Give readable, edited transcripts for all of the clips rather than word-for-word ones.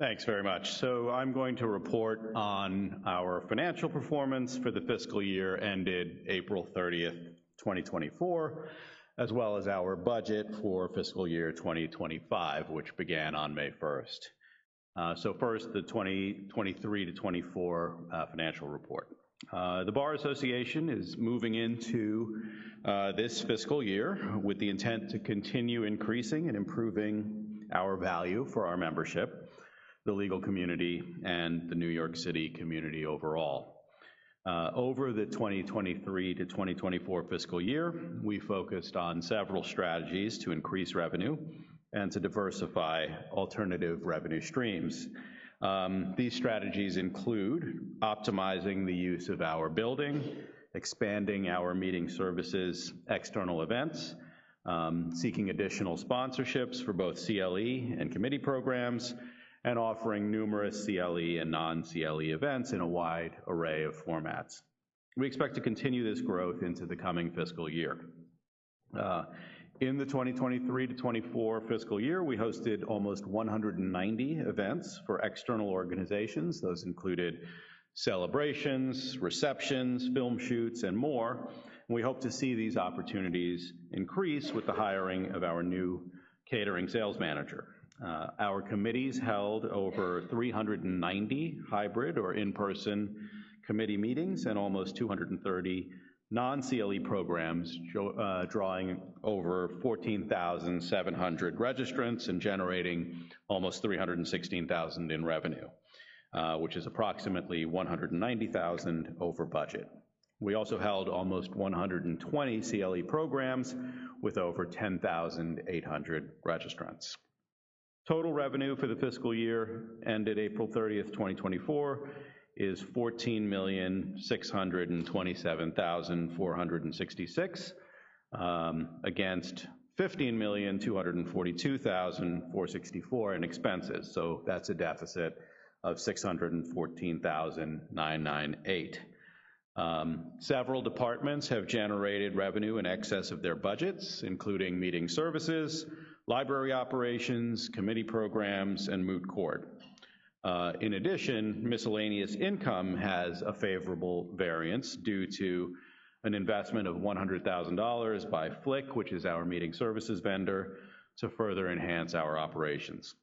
Thanks very much. So I'm going to report on our financial performance for the fiscal year ended April 30th, 2024, as well as our budget for fiscal year 2025, which began on May 1st. So first, the 2023 to 24 financial report. The Bar Association is moving into this fiscal year with the intent to continue increasing and improving our value for our membership, the legal community, and the New York City community overall. Over the 2023 to 2024 fiscal year, we focused on several strategies to increase revenue and to diversify alternative revenue streams. These strategies include optimizing the use of our building, expanding our meeting services, external events, seeking additional sponsorships for both CLE and committee programs, and offering numerous CLE and non-CLE events in a wide array of formats. We expect to continue this growth into the coming fiscal year. In the 2023 to 24 fiscal year, we hosted almost 190 events for external organizations. Those included celebrations, receptions, film shoots, and more. We hope to see these opportunities increase with the hiring of our new catering sales manager. Our committees held over 390 hybrid or in-person committee meetings and almost 230 non-CLE programs, drawing over 14,700 registrants and generating almost $316,000 in revenue, which is approximately $190,000 over budget. We also held almost 120 CLE programs with over 10,800 registrants. Total revenue for the fiscal year ended April 30th, 2024 is $14,627,466 against $15,242,464 in expenses. So that's a deficit of $614,998. Several departments have generated revenue in excess of their budgets, including meeting services, library operations, committee programs, and moot court. In addition, miscellaneous income has a favorable variance due to an investment of $100,000 by Flick, which is our meeting services vendor, to further enhance our operations.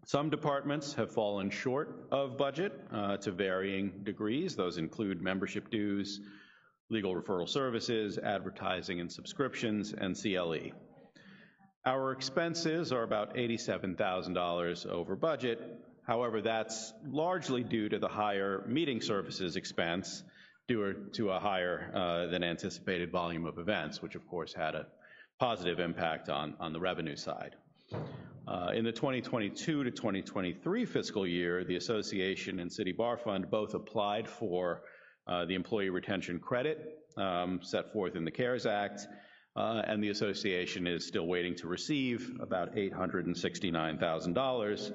Some departments have fallen short of budget to varying degrees. Those include membership dues, legal referral services, advertising and subscriptions, and CLE. Our expenses are about $87,000 over budget. However, that's largely due to the higher meeting services expense due to a higher than anticipated volume of events, which of course had a positive impact on the revenue side. In the 2022 to 2023 fiscal year, the Association and City Bar Fund both applied for the employee retention credit set forth in the CARES Act, and the Association is still waiting to receive about $869,000,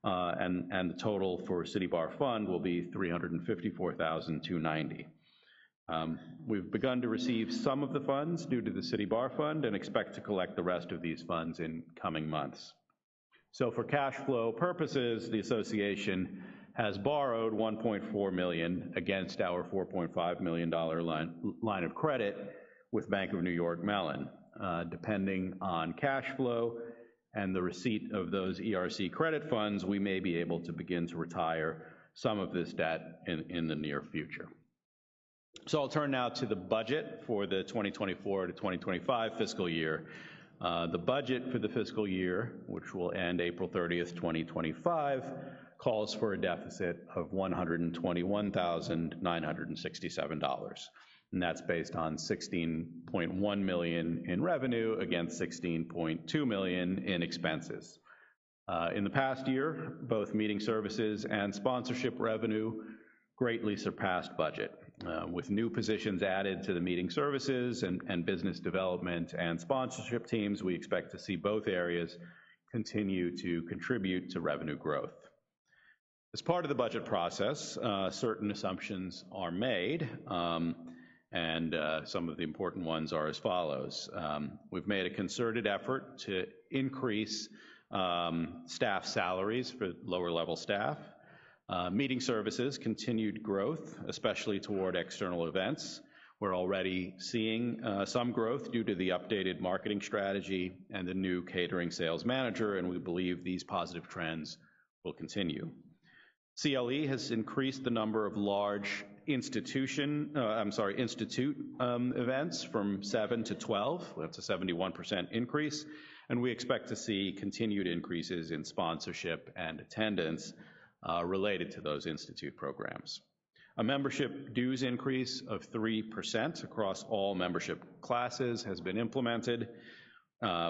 and the total for City Bar Fund will be $354,290. We've begun to receive some of the funds due to the City Bar Fund and expect to collect the rest of these funds in coming months. So for cash flow purposes, the Association has borrowed $1.4 million against our $4.5 million line of credit with Bank of New York Mellon. Depending on cash flow and the receipt of those ERC credit funds, we may be able to begin to retire some of this debt in the near future. So I'll turn now to the budget for the 2024 to 2025 fiscal year. The budget for the fiscal year, which will end April 30th, 2025, calls for a deficit of $121,967. And that's based on $16.1 million in revenue against $16.2 million in expenses. In the past year, both meeting services and sponsorship revenue greatly surpassed budget. With new positions added to the meeting services and business development and sponsorship teams, we expect to see both areas continue to contribute to revenue growth. As part of the budget process, certain assumptions are made, and some of the important ones are as follows. We've made a concerted effort to increase staff salaries for lower-level staff, meeting services, continued growth, especially toward external events. We're already seeing some growth due to the updated marketing strategy and the new catering sales manager, and we believe these positive trends will continue. CLE has increased the number of large institute events from 7 to 12. That's a 71% increase, and we expect to see continued increases in sponsorship and attendance related to those institute programs. A membership dues increase of 3% across all membership classes has been implemented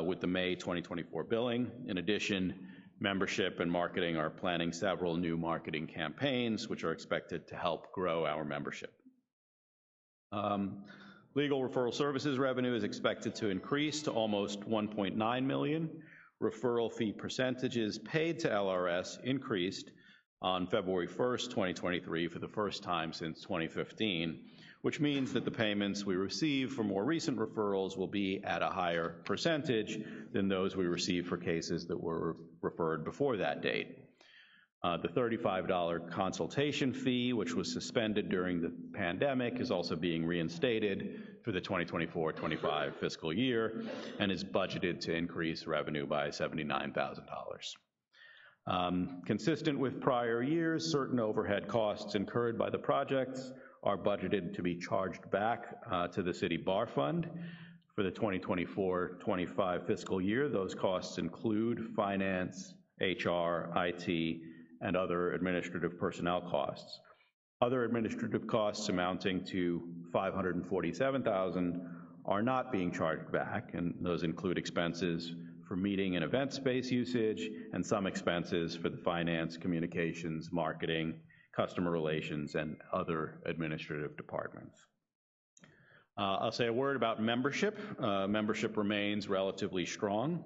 with the May 2024 billing. In addition, membership and marketing are planning several new marketing campaigns, which are expected to help grow our membership. Legal referral services revenue is expected to increase to almost $1.9 million. Referral fee percentages paid to LRS increased on February 1st, 2023 for the first time since 2015, which means that the payments we receive for more recent referrals will be at a higher percentage than those we receive for cases that were referred before that date. The $35 consultation fee, which was suspended during the pandemic, is also being reinstated for the 2024-25 fiscal year and is budgeted to increase revenue by $79,000. Consistent with prior years, certain overhead costs incurred by the projects are budgeted to be charged back to the City Bar Fund. For the 2024-25 fiscal year, those costs include finance, HR, IT, and other administrative personnel costs. Other administrative costs amounting to $547,000 are not being charged back, and those include expenses for meeting and event space usage, and some expenses for the finance, communications, marketing, customer relations, and other administrative departments. I'll say a word about membership. Membership remains relatively strong.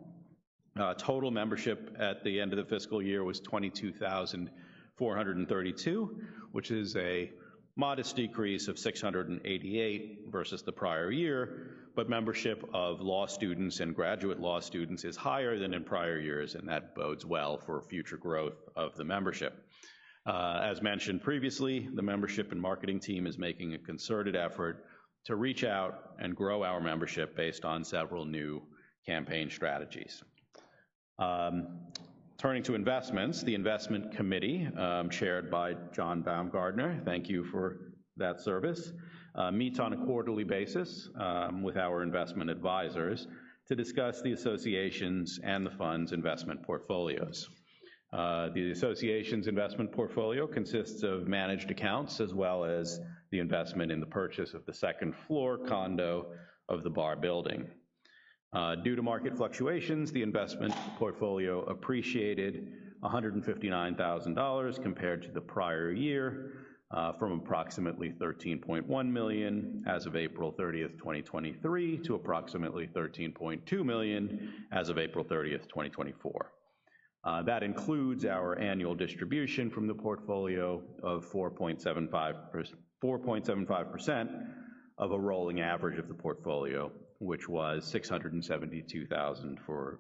Total membership at the end of the fiscal year was 22,432, which is a modest decrease of 688 versus the prior year, but membership of law students and graduate law students is higher than in prior years, and that bodes well for future growth of the membership. As mentioned previously, the membership and marketing team is making a concerted effort to reach out and grow our membership based on several new campaign strategies. Turning to investments, the investment committee, chaired by John Baumgardner, thank you for that service, meets on a quarterly basis with our investment advisors to discuss the association's and the fund's investment portfolios. The association's investment portfolio consists of managed accounts as well as the investment in the purchase of the second floor condo of the bar building. Due to market fluctuations, the investment portfolio appreciated $159,000 compared to the prior year, from approximately $13.1 million as of April 30th, 2023 to approximately $13.2 million as of April 30th, 2024. That includes our annual distribution from the portfolio of 4.75% of a rolling average of the portfolio, which was $672,000 for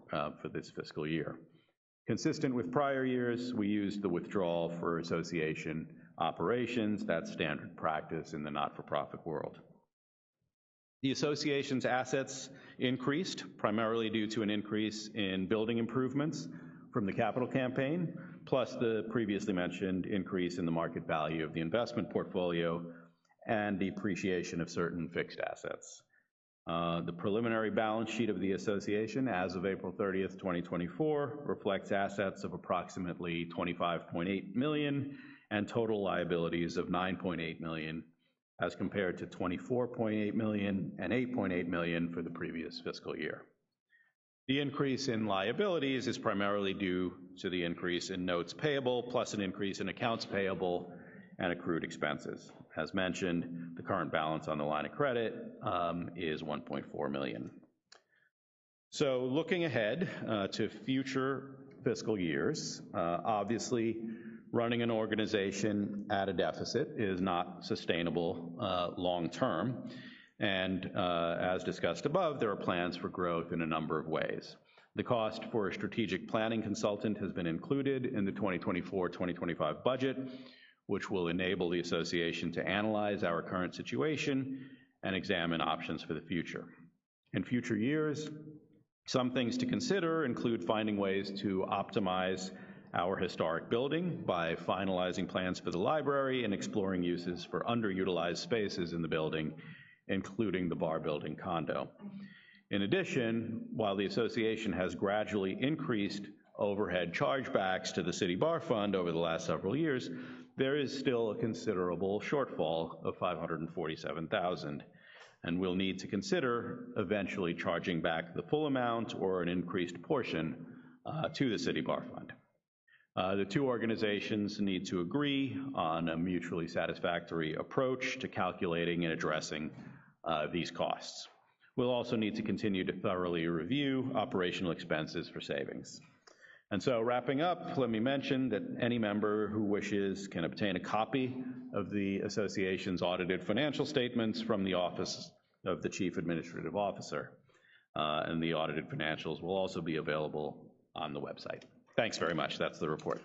this fiscal year. Consistent with prior years, we used the withdrawal for association operations. That's standard practice in the not-for-profit world. The association's assets increased primarily due to an increase in building improvements from the capital campaign, plus the previously mentioned increase in the market value of the investment portfolio and the appreciation of certain fixed assets. The preliminary balance sheet of the association as of April 30th, 2024 reflects assets of approximately $25.8 million and total liabilities of $9.8 million as compared to $24.8 million and $8.8 million for the previous fiscal year. The increase in liabilities is primarily due to the increase in notes payable plus an increase in accounts payable and accrued expenses. As mentioned, the current balance on the line of credit is $1.4 million. So looking ahead to future fiscal years, obviously running an organization at a deficit is not sustainable long term. And as discussed above, there are plans for growth in a number of ways. The cost for a strategic planning consultant has been included in the 2024-2025 budget, which will enable the association to analyze our current situation and examine options for the future. In future years, some things to consider include finding ways to optimize our historic building by finalizing plans for the library and exploring uses for underutilized spaces in the building, including the bar building condo. In addition, while the association has gradually increased overhead chargebacks to the City Bar Fund over the last several years, there is still a considerable shortfall of $547,000, and we'll need to consider eventually charging back the full amount or an increased portion to the City Bar Fund. The two organizations need to agree on a mutually satisfactory approach to calculating and addressing these costs. We'll also need to continue to thoroughly review operational expenses for savings. And so wrapping up, let me mention that any member who wishes can obtain a copy of the association's audited financial statements from the Office of the Chief Administrative Officer. And the audited financials will also be available on the website. Thanks very much. That's the report.